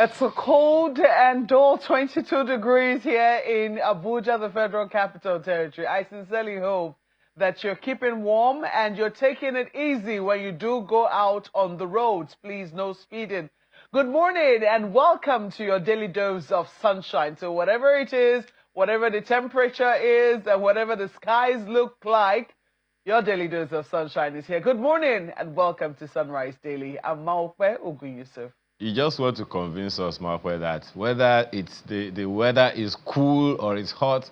It's a cold and dull 22 degrees here in Abuja, the Federal Capital Territory. I sincerely hope that you're keeping warm and you're taking it easy when you do go out on the roads. Please, no speeding. Good morning and welcome to your daily dose of sunshine. So whatever it is, whatever the temperature is, and whatever the skies look like, your daily dose of sunshine is here. Good morning and welcome to Sunrise Daily. I'm Maokwe Ogun Yusuf. You just want to convince us, Markwe, that whether it's the weather is cool or it's hot,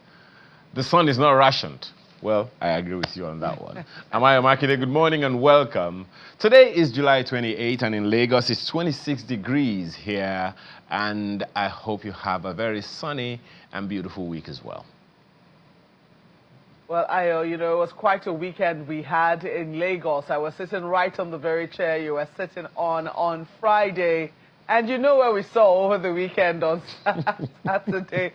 the sun is not rationed. Well, I agree with you on that one. Amaya Makide, good morning and welcome. Today is July 28th, and in Lagos it's 26 degrees here, and I hope you have a very sunny and beautiful week as well. Well, it was quite a weekend we had in Lagos. I was sitting right on the very chair you were sitting on Friday. And you know where we saw over the weekend on Saturday.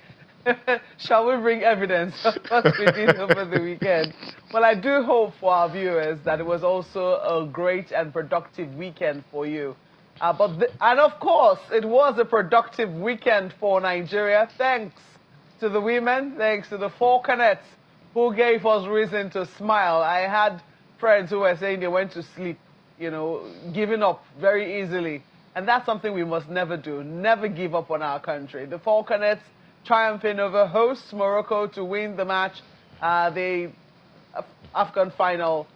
Shall we bring evidence of what we did over the weekend? Well, I do hope for our viewers that it was also a great and productive weekend for you. And of course, it was a productive weekend for Nigeria. Thanks to the women, thanks to the falconets who gave us reason to smile. I had friends who were saying they went to sleep, giving up very easily. And that's something we must never do, never give up on our country. The falconets triumphing over hosts Morocco to win the match, the AFCON final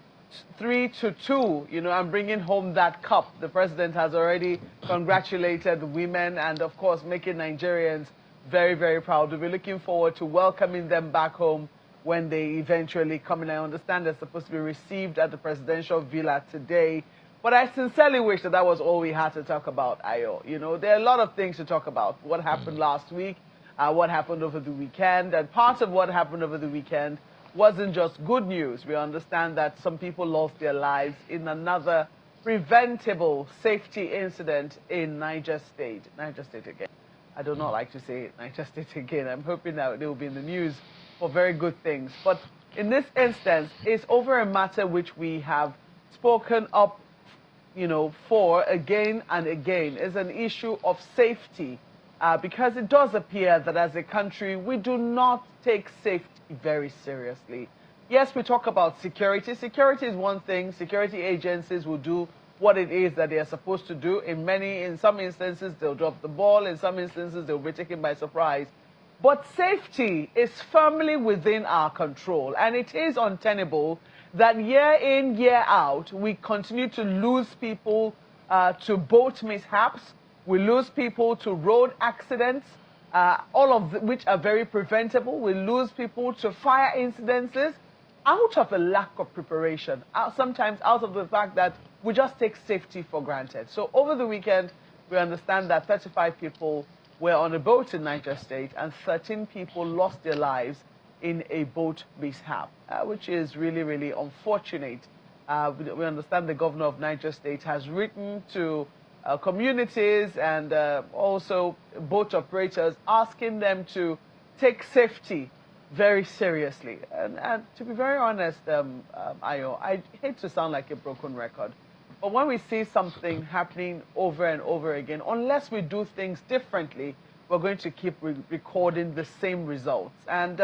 3-2, and bringing home that cup. The president has already congratulated the women and, of course, making Nigerians very, very proud. We'll be looking forward to welcoming them back home when they eventually come in. I understand they're supposed to be received at the presidential villa today. But I sincerely wish that was all we had to talk about, Ayo. There are a lot of things to talk about. What happened last week, what happened over the weekend. And part of what happened over the weekend wasn't just good news. We understand that some people lost their lives in another preventable safety incident in Niger State. Niger State again. I do not like to say Niger State again. I'm hoping that they will be in the news for very good things. But in this instance, it's over a matter which we have spoken up, for again and again. It's an issue of safety because it does appear that as a country, we do not take safety very seriously. Yes, we talk about security. Security is one thing. Security agencies will do what it is that they are supposed to do. In some instances, they'll drop the ball. In some instances, they'll be taken by surprise. But safety is firmly within our control, and it is untenable that year in, year out, we continue to lose people to boat mishaps, we lose people to road accidents, all of which are very preventable. We lose people to fire incidences out of a lack of preparation, sometimes out of the fact that we just take safety for granted. So over the weekend, we understand that 35 people were on a boat in Niger State and 13 people lost their lives in a boat mishap, which is really, really unfortunate. We understand the governor of Niger State has written to communities and also boat operators asking them to take safety very seriously. And to be very honest, Ayo, I hate to sound like a broken record, but when we see something happening over and over again, unless we do things differently, we're going to keep recording the same results. And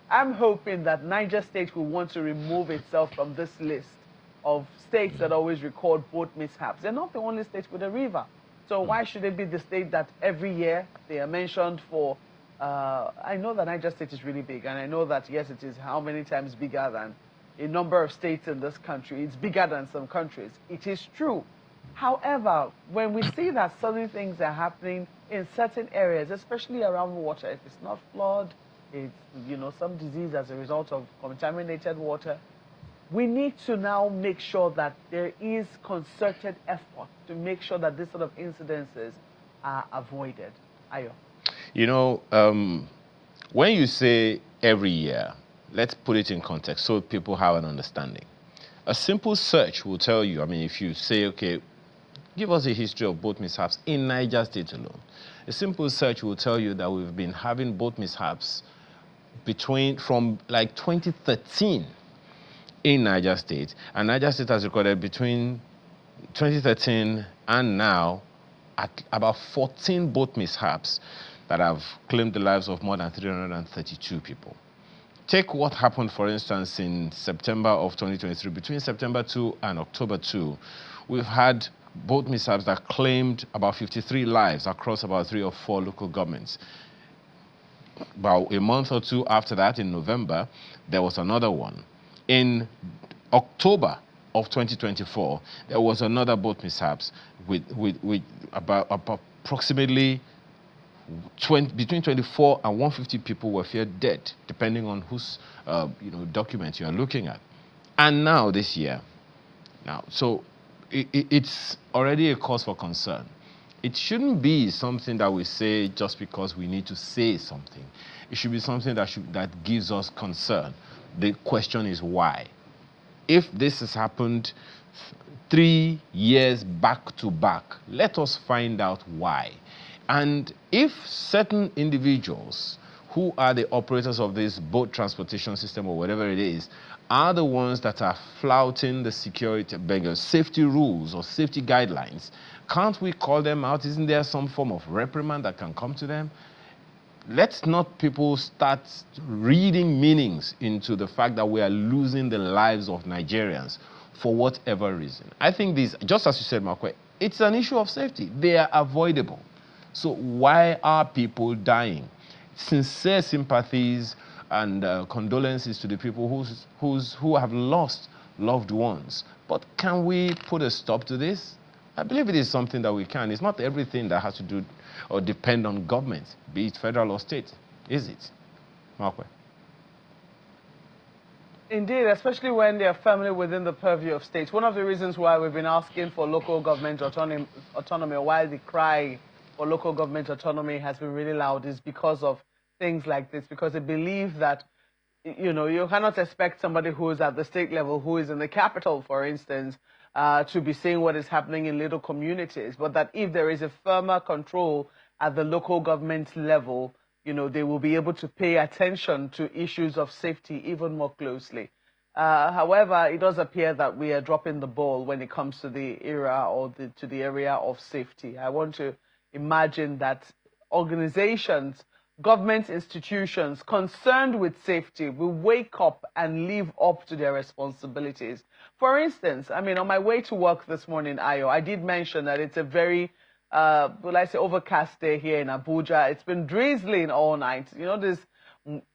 I'm hoping that Niger State will want to remove itself from this list of states that always record boat mishaps. They're not the only state with a river. So why should it be the state that every year they are mentioned for? I know that Niger State is really big, and I know that, yes, it is how many times bigger than a number of states in this country. It's bigger than some countries. It is true. However, when we see that certain things are happening in certain areas, especially around water, if it's not flood, it's, some disease as a result of contaminated water, we need to now make sure that there is concerted effort to make sure that this sort of incidences are avoided. Ayo. When you say every year, let's put it in context so people have an understanding. A simple search will tell you, if you say, okay, give us a history of boat mishaps in Niger State alone. A simple search will tell you that we've been having boat mishaps from like 2013 in Niger State. And Niger State has recorded between 2013 and now at about 14 boat mishaps that have claimed the lives of more than 332 people. Take what happened, for instance, in September of 2023. Between September 2 and October 2, we've had boat mishaps that claimed about 53 lives across about 3 or 4 local governments. About a month or two after that, in November, there was another one. In October of 2024, there was another boat mishaps with about approximately between 24 and 150 people were feared dead, depending on whose document you are looking at. And now this year, so it's already a cause for concern. It shouldn't be something that we say just because we need to say something. It should be something that gives us concern. The question is why. If this has happened 3 years back to back, let us find out why. And if certain individuals who are the operators of this boat transportation system or whatever it is, are the ones that are flouting the safety rules or safety guidelines, can't we call them out? Isn't there some form of reprimand that can come to them? Let's not people start reading meanings into the fact that we are losing the lives of Nigerians for whatever reason. I think this, just as you said, Markwe, it's an issue of safety. They are avoidable. So why are people dying? Sincere sympathies and condolences to the people who have lost loved ones. But can we put a stop to this? I believe it is something that we can. It's not everything that has to do or depend on government, be it federal or state, is it? Markwe? Indeed, especially when they are firmly within the purview of states. One of the reasons why we've been asking for local government autonomy, or why the cry for local government autonomy has been really loud, is because of things like this, because they believe that, you cannot expect somebody who is at the state level, who is in the capital, for instance, to be seeing what is happening in little communities, but that if there is a firmer control at the local government level, they will be able to pay attention to issues of safety even more closely. However, it does appear that we are dropping the ball when it comes to the era or to the area of safety. I want to imagine that organizations, government institutions concerned with safety will wake up and live up to their responsibilities. For instance, on my way to work this morning, Ayo, I did mention that it's a very, overcast day here in Abuja. It's been drizzling all night. This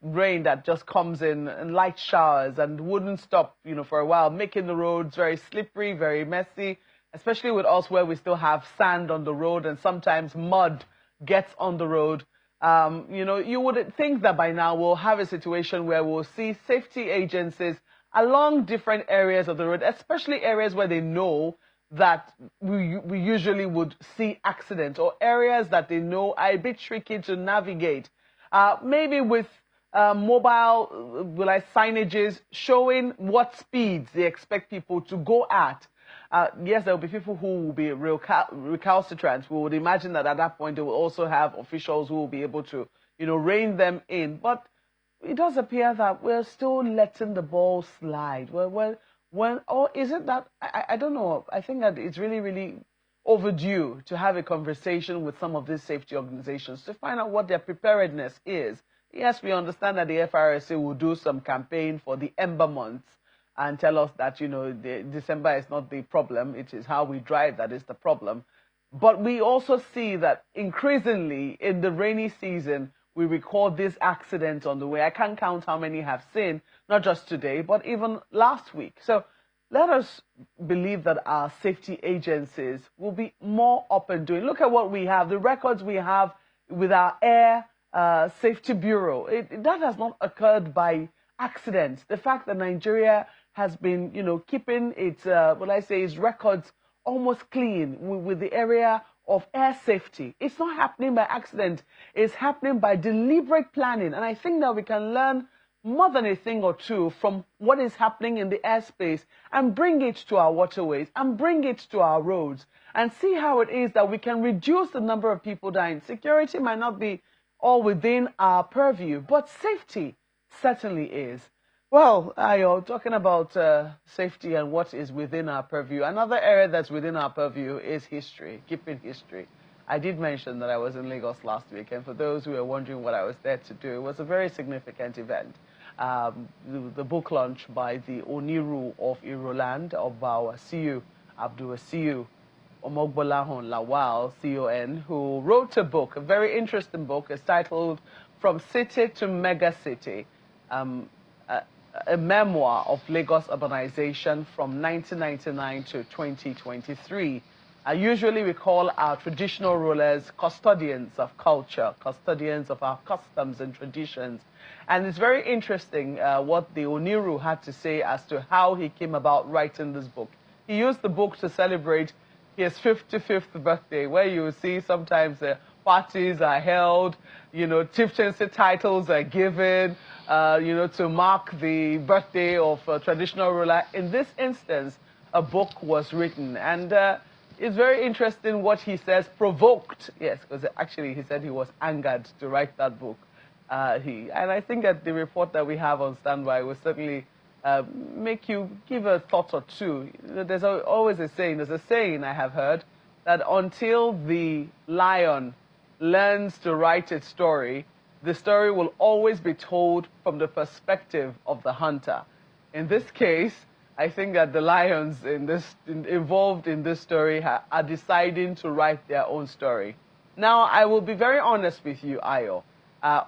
rain that just comes in light showers and wouldn't stop, for a while, making the roads very slippery, very messy, especially with us where we still have sand on the road and sometimes mud gets on the road. You would think that by now we'll have a situation where we'll see safety agencies along different areas of the road, especially areas where they know that we usually would see accidents, or areas that they know are a bit tricky to navigate. Maybe with mobile signages showing what speeds they expect people to go at. Yes, there will be people who will be recalcitrant. We would imagine that at that point they will also have officials who will be able to, rein them in. But it does appear that we're still letting the ball slide. Or is it that, I don't know, I think that it's really, really overdue to have a conversation with some of these safety organizations to find out what their preparedness is. Yes, we understand that the FRSA will do some campaign for the Ember months and tell us that, December is not the problem. It is how we drive that is the problem. But we also see that increasingly in the rainy season, we record these accidents on the way. I can't count how many have seen, not just today, but even last week. So let us believe that our safety agencies will be more up and doing. Look at what we have, the records we have with our Air Safety Bureau. That has not occurred by accident. The fact that Nigeria has been, keeping its, its records almost clean with the area of air safety. It's not happening by accident. It's happening by deliberate planning. And I think that we can learn more than a thing or two from what is happening in the airspace and bring it to our waterways and bring it to our roads and see how it is that we can reduce the number of people dying. Security might not be all within our purview, but safety certainly is. Well, Ayo, talking about safety and what is within our purview, another area that's within our purview is history, keeping history. I did mention that I was in Lagos last week, and for those who were wondering what I was there to do, it was a very significant event. The book launch by the Oniru of Iroland, of our CEO, Abdul CEO, Omogbolahon Lawal, CON, who wrote a book, a very interesting book. It's titled From City to Mega City, a memoir of Lagos urbanization from 1999 to 2023. Usually we call our traditional rulers custodians of culture, custodians of our customs and traditions. And it's very interesting what the Oniru had to say as to how he came about writing this book. He used the book to celebrate his 55th birthday, where you see sometimes parties are held, chieftaincy titles are given, to mark the birthday of a traditional ruler. In this instance, a book was written, and it's very interesting what he says provoked. Yes, because actually he said he was angered to write that book. And I think that the report that we have on standby will certainly make you give a thought or two. There's always a saying, I have heard, that until the lion learns to write its story, the story will always be told from the perspective of the hunter. In this case, I think that the lions involved in this story are deciding to write their own story. Now, I will be very honest with you, Ayo.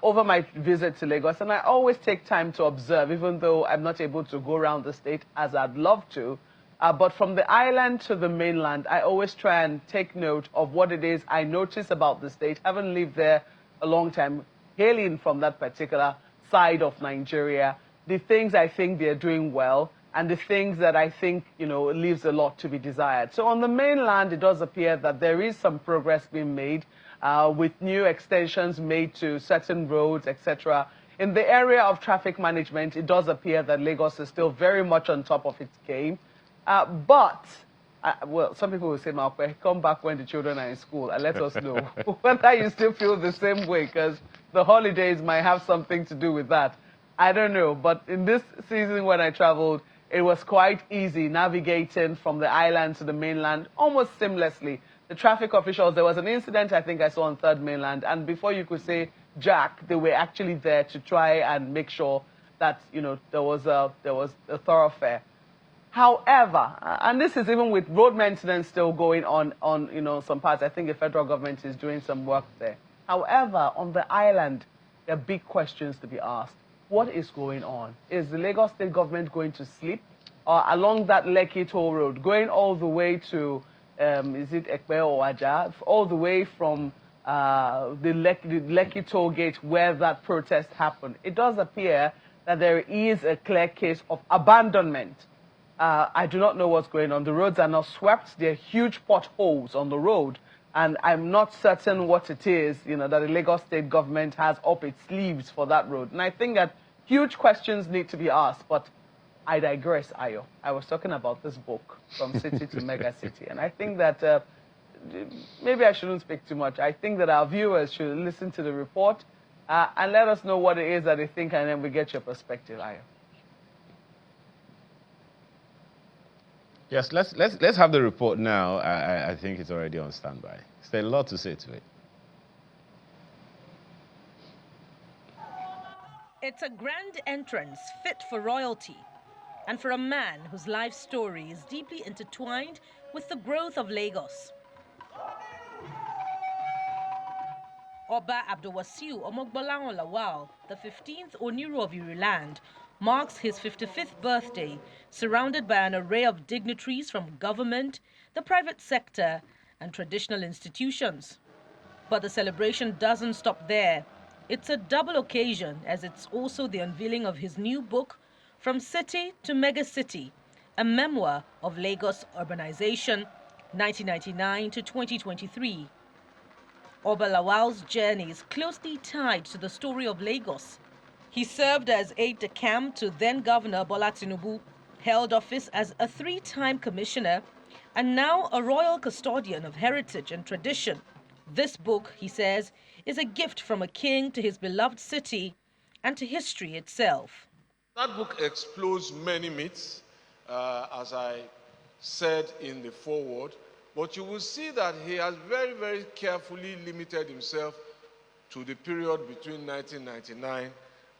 Over my visit to Lagos, and I always take time to observe, even though I'm not able to go around the state as I'd love to. But from the island to the mainland, I always try and take note of what it is I notice about the state. Haven't lived there a long time, hailing from that particular side of Nigeria. The things I think they're doing well, and the things that I think, leaves a lot to be desired. So on the mainland, it does appear that there is some progress being made. With new extensions made to certain roads, etc. In the area of traffic management, it does appear that Lagos is still very much on top of its game. But some people will say, Malkwe, come back when the children are in school and let us know whether you still feel the same way, because the holidays might have something to do with that. I don't know. But in this season when I traveled, it was quite easy navigating from the island to the mainland almost seamlessly. The traffic officials, there was an incident I think I saw on 3rd Mainland, and before you could say Jack, they were actually there to try and make sure that, there was a thoroughfare. However, and this is even with road maintenance still going on, some parts. I think the federal government is doing some work there. However, on the island, there are big questions to be asked. What is going on? Is the Lagos state government going to sleep? Or along that Lekki toll road, going all the way to is it Ekpe or Aja, all the way from the Lekki toll gate where that protest happened. It does appear that there is a clear case of abandonment. I do not know what's going on. The roads are not swept. There are huge potholes on the road. And I'm not certain what it is, that the Lagos state government has up its sleeves for that road. And I think that huge questions need to be asked. But I digress, Ayo. I was talking about this book, From City to Mega City. And I think that maybe I shouldn't speak too much. I think that our viewers should listen to the report and let us know what it is that they think, and then we get your perspective, Ayo. Yes, let's have the report now. I think it's already on standby. There's a lot to say to it. It's a grand entrance fit for royalty, and for a man whose life story is deeply intertwined with the growth of Lagos. Oba Abdulwasiu Omogbolahon Lawal, the 15th Oniru of Ireland, marks his 55th birthday, surrounded by an array of dignitaries from government, the private sector, and traditional institutions. But the celebration doesn't stop there. It's a double occasion, as it's also the unveiling of his new book, From City to Mega City, a memoir of Lagos urbanization, 1999 to 2023. Oba Lawal's journey is closely tied to the story of Lagos. He served as aide-de-camp to then-Governor Bola Tinubu, held office as a 3-time commissioner, and now a royal custodian of heritage and tradition. This book, he says, is a gift from a king to his beloved city and to history itself. That book explores many myths, as I said in the foreword, But you will see that he has very, very carefully limited himself to the period between 1999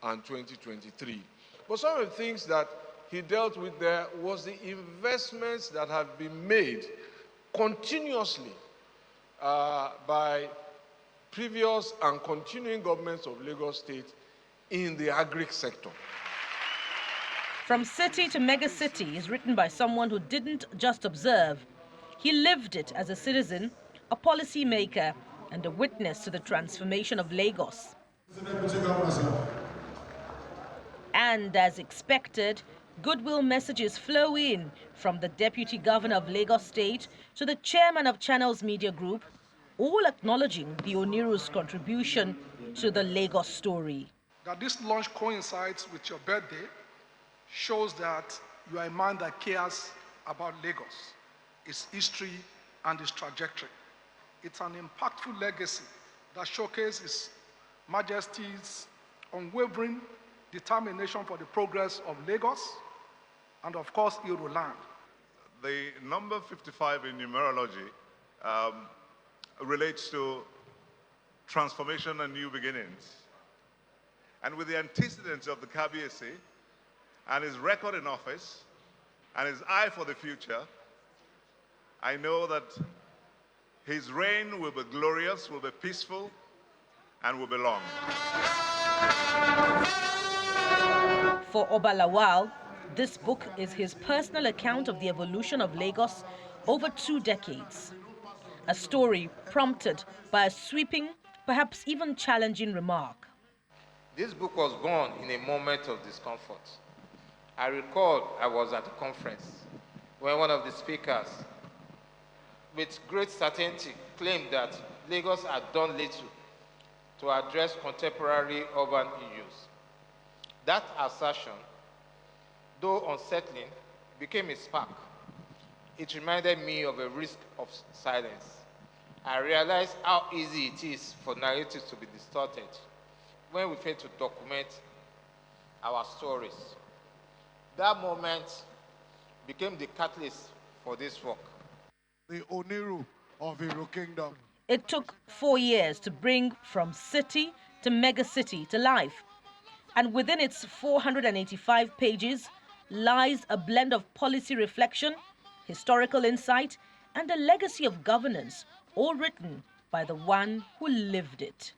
and 2023. But some of the things that he dealt with there was the investments that have been made continuously by previous and continuing governments of Lagos State in the agri sector. From City to Megacity is written by someone who didn't just observe. He lived it as a citizen, a policy maker, and a witness to the transformation of Lagos. And as expected, goodwill messages flow in from the Deputy Governor of Lagos State to the Chairman of Channels Media Group, all acknowledging the Oniru's contribution to the Lagos story. That this launch coincides with your birthday shows that you are a man that cares about Lagos, its history and its trajectory. It's an impactful legacy that showcases His Majesty's unwavering determination for the progress of Lagos and, of course, Oniru land. The number 55 in numerology relates to transformation and new beginnings. And with the antecedents of the Kabiyesi and his record in office and his eye for the future, I know that his reign will be glorious, will be peaceful, and will be long. For Oba Lawal, this book is his personal account of the evolution of Lagos over 2 decades. A story prompted by a sweeping, perhaps even challenging remark. This book was born in a moment of discomfort. I recall I was at a conference when one of the speakers, with great certainty, claimed that Lagos had done little to address contemporary urban issues. That assertion, though unsettling, became a spark. It reminded me of a risk of silence. I realized how easy it is for narratives to be distorted when we fail to document our stories. That moment became the catalyst for this work. The Oniru of Oniru Kingdom. It took 4 years to bring From City to Megacity to life. And within its 485 pages lies a blend of policy reflection, historical insight, and a legacy of governance, all written by the one who lived it.